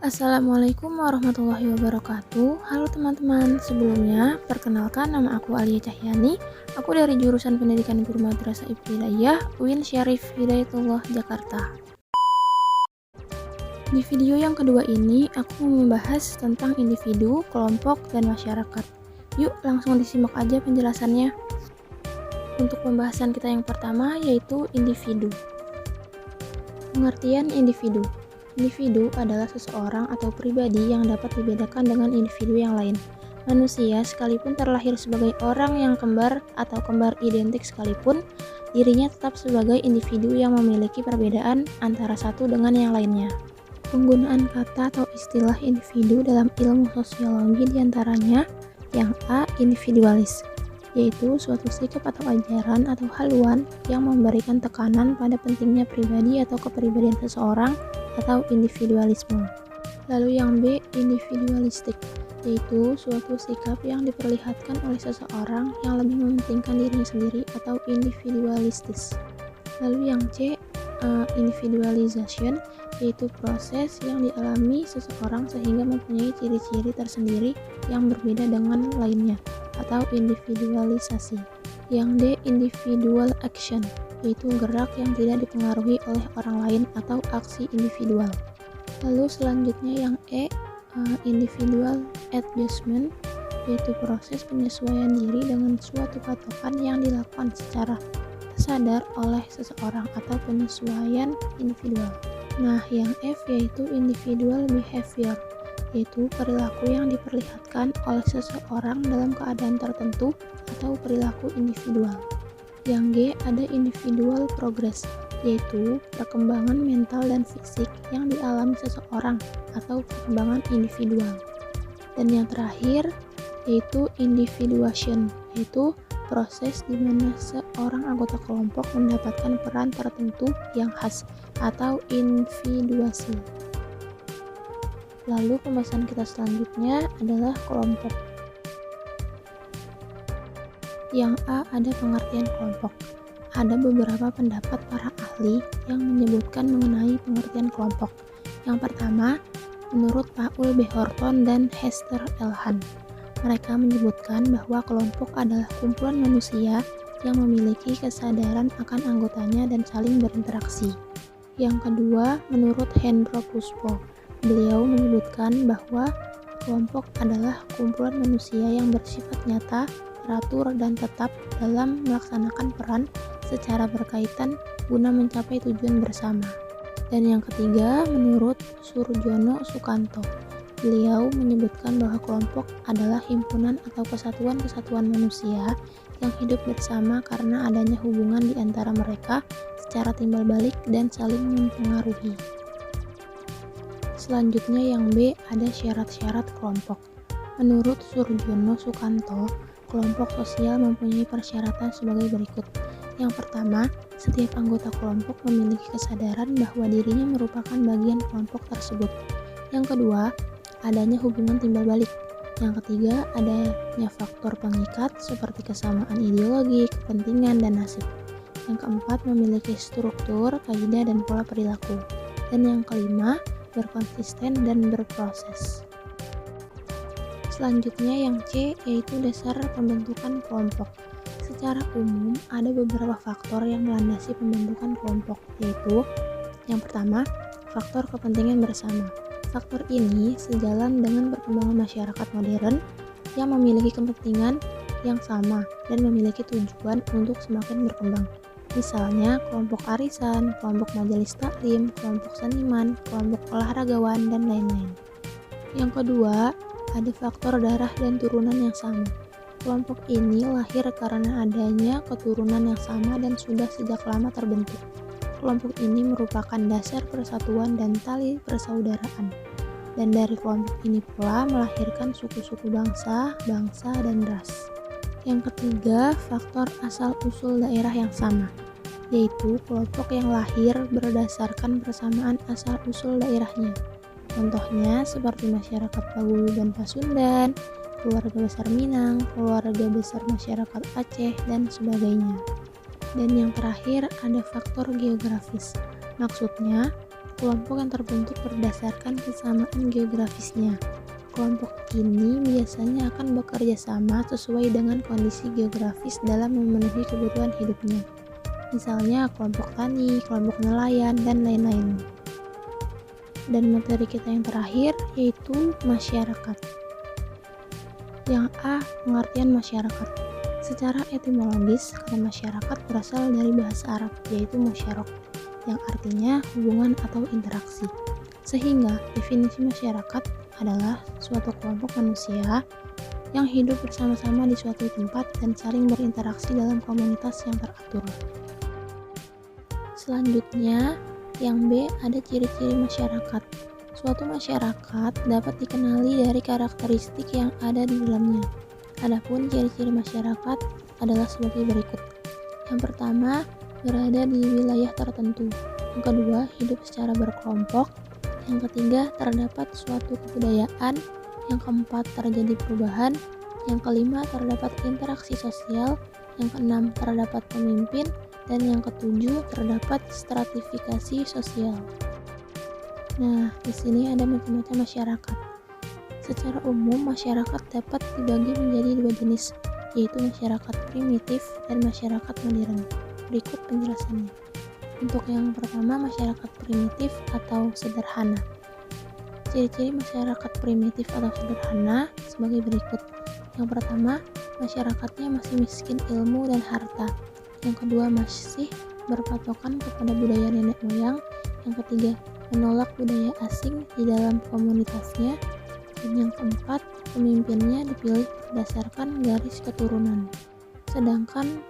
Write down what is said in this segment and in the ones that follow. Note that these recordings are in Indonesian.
Assalamualaikum warahmatullahi wabarakatuh. Halo teman-teman, sebelumnya perkenalkan nama aku Alia Cahyani. Aku dari jurusan Pendidikan Guru Madrasah Ibtidaiyah UIN Syarif Hidayatullah Jakarta. Di video yang kedua ini, aku mau membahas tentang individu, kelompok, dan masyarakat. Yuk langsung disimak aja penjelasannya. Untuk pembahasan kita yang pertama yaitu individu. Pengertian individu. Individu adalah seseorang atau pribadi yang dapat dibedakan dengan individu yang lain. Manusia sekalipun terlahir sebagai orang yang kembar atau kembar identik sekalipun, dirinya tetap sebagai individu yang memiliki perbedaan antara satu dengan yang lainnya. Penggunaan kata atau istilah individu dalam ilmu sosiologi diantaranya yang A. Individualis, yaitu suatu sikap atau ajaran atau haluan yang memberikan tekanan pada pentingnya pribadi atau kepribadian seseorang atau individualisme. Lalu yang B. Individualistik, yaitu suatu sikap yang diperlihatkan oleh seseorang yang lebih mementingkan dirinya sendiri atau individualistis. Lalu yang C. Individualization, yaitu proses yang dialami seseorang sehingga mempunyai ciri-ciri tersendiri yang berbeda dengan lainnya atau individualisasi. Yang D. Individual action, yaitu gerak yang tidak dipengaruhi oleh orang lain atau aksi individual. Lalu selanjutnya yang E. Individual adjustment, yaitu proses penyesuaian diri dengan suatu patokan yang dilakukan secara sadar oleh seseorang atau penyesuaian individual. Nah, yang F yaitu individual behavior, yaitu perilaku yang diperlihatkan oleh seseorang dalam keadaan tertentu atau perilaku individual. Yang G ada individual progress, yaitu perkembangan mental dan fisik yang dialami seseorang atau perkembangan individual. Dan yang terakhir yaitu individuation, yaitu proses di mana seorang anggota kelompok mendapatkan peran tertentu yang khas atau individuasi. Lalu pembahasan kita selanjutnya adalah kelompok. Yang A ada pengertian kelompok. Ada beberapa pendapat para ahli yang menyebutkan mengenai pengertian kelompok. Yang pertama, menurut Paul B. Horton dan Hester L. Hahn. Mereka menyebutkan bahwa kelompok adalah kumpulan manusia yang memiliki kesadaran akan anggotanya dan saling berinteraksi. Yang kedua, menurut Hendro Puspo, beliau menyebutkan bahwa kelompok adalah kumpulan manusia yang bersifat nyata, teratur, dan tetap dalam melaksanakan peran secara berkaitan guna mencapai tujuan bersama. Dan yang ketiga, menurut Surjono Sukanto, beliau menyebutkan bahwa kelompok adalah himpunan atau kesatuan-kesatuan manusia yang hidup bersama karena adanya hubungan di antara mereka secara timbal balik dan saling mempengaruhi. Selanjutnya yang B ada syarat-syarat kelompok. Menurut Surjono Sukanto, kelompok sosial mempunyai persyaratan sebagai berikut. Yang pertama, setiap anggota kelompok memiliki kesadaran bahwa dirinya merupakan bagian kelompok tersebut. Yang kedua, adanya hubungan timbal balik. Yang ketiga, adanya faktor pengikat seperti kesamaan ideologi, kepentingan, dan nasib. Yang keempat, memiliki struktur, kaidah, dan pola perilaku. Dan yang kelima, berkonsisten dan berproses. Selanjutnya yang C yaitu dasar pembentukan kelompok. Secara umum, ada beberapa faktor yang melandasi pembentukan kelompok, yaitu yang pertama, faktor kepentingan bersama. Faktor ini sejalan dengan perkembangan masyarakat modern yang memiliki kepentingan yang sama dan memiliki tujuan untuk semakin berkembang. Misalnya, kelompok arisan, kelompok majelis taklim, kelompok seniman, kelompok olahragawan, dan lain-lain. Yang kedua, ada faktor darah dan turunan yang sama. Kelompok ini lahir karena adanya keturunan yang sama dan sudah sejak lama terbentuk. Kelompok ini merupakan dasar persatuan dan tali persaudaraan. Dan dari kelompok ini pula melahirkan suku-suku bangsa, dan ras. Yang ketiga, faktor asal-usul daerah yang sama, yaitu kelompok yang lahir berdasarkan persamaan asal-usul daerahnya. Contohnya seperti masyarakat Paguyuban Pasundan, keluarga besar Minang, keluarga besar masyarakat Aceh, dan sebagainya. Dan yang terakhir ada faktor geografis. Maksudnya, kelompok yang terbentuk berdasarkan kesamaan geografisnya. Kelompok ini biasanya akan bekerja sama sesuai dengan kondisi geografis dalam memenuhi kebutuhan hidupnya. Misalnya kelompok tani, kelompok nelayan, dan lain-lain. Dan materi kita yang terakhir yaitu masyarakat. Yang A, pengertian masyarakat. Secara etimologis, kata masyarakat berasal dari bahasa Arab, yaitu musyarak, yang artinya hubungan atau interaksi. Sehingga definisi masyarakat adalah suatu kelompok manusia yang hidup bersama-sama di suatu tempat dan saling berinteraksi dalam komunitas yang teratur. Selanjutnya, yang B ada ciri-ciri masyarakat. Suatu masyarakat dapat dikenali dari karakteristik yang ada di dalamnya. Adapun ciri-ciri masyarakat adalah sebagai berikut. Yang pertama, berada di wilayah tertentu. Yang kedua, hidup secara berkelompok. Yang ketiga, terdapat suatu kebudayaan. Yang keempat, terjadi perubahan. Yang kelima, terdapat interaksi sosial. Yang keenam, terdapat pemimpin. Dan yang ketujuh, terdapat stratifikasi sosial. Nah, di sini ada macam-macam masyarakat. Secara umum, masyarakat dapat dibagi menjadi dua jenis, yaitu masyarakat primitif dan masyarakat modern. Berikut penjelasannya. Untuk yang pertama, masyarakat primitif atau sederhana. Ciri-ciri masyarakat primitif atau sederhana sebagai berikut. Yang pertama, masyarakatnya masih miskin ilmu dan harta. Yang kedua, masih berpatokan kepada budaya nenek moyang. Yang ketiga, menolak budaya asing di dalam komunitasnya. Dan yang keempat, pemimpinnya dipilih berdasarkan garis keturunan. Sedangkan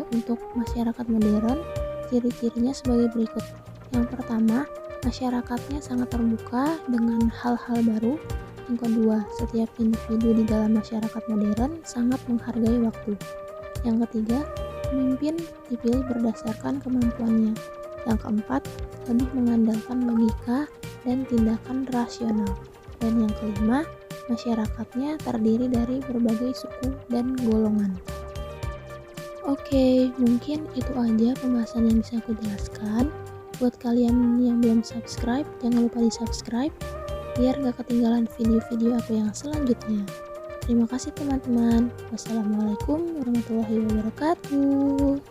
untuk masyarakat modern, ciri-cirinya sebagai berikut. Yang pertama, masyarakatnya sangat terbuka dengan hal-hal baru. Yang kedua, setiap individu di dalam masyarakat modern sangat menghargai waktu. Yang ketiga, pemimpin dipilih berdasarkan kemampuannya. Yang keempat, lebih mengandalkan logika dan tindakan rasional. Dan yang kelima, masyarakatnya terdiri dari berbagai suku dan golongan. Oke, mungkin itu aja pembahasan yang bisa aku jelaskan. Buat kalian yang belum subscribe, jangan lupa di subscribe biar gak ketinggalan video-video aku yang selanjutnya. Terima kasih teman-teman. Wassalamualaikum warahmatullahi wabarakatuh.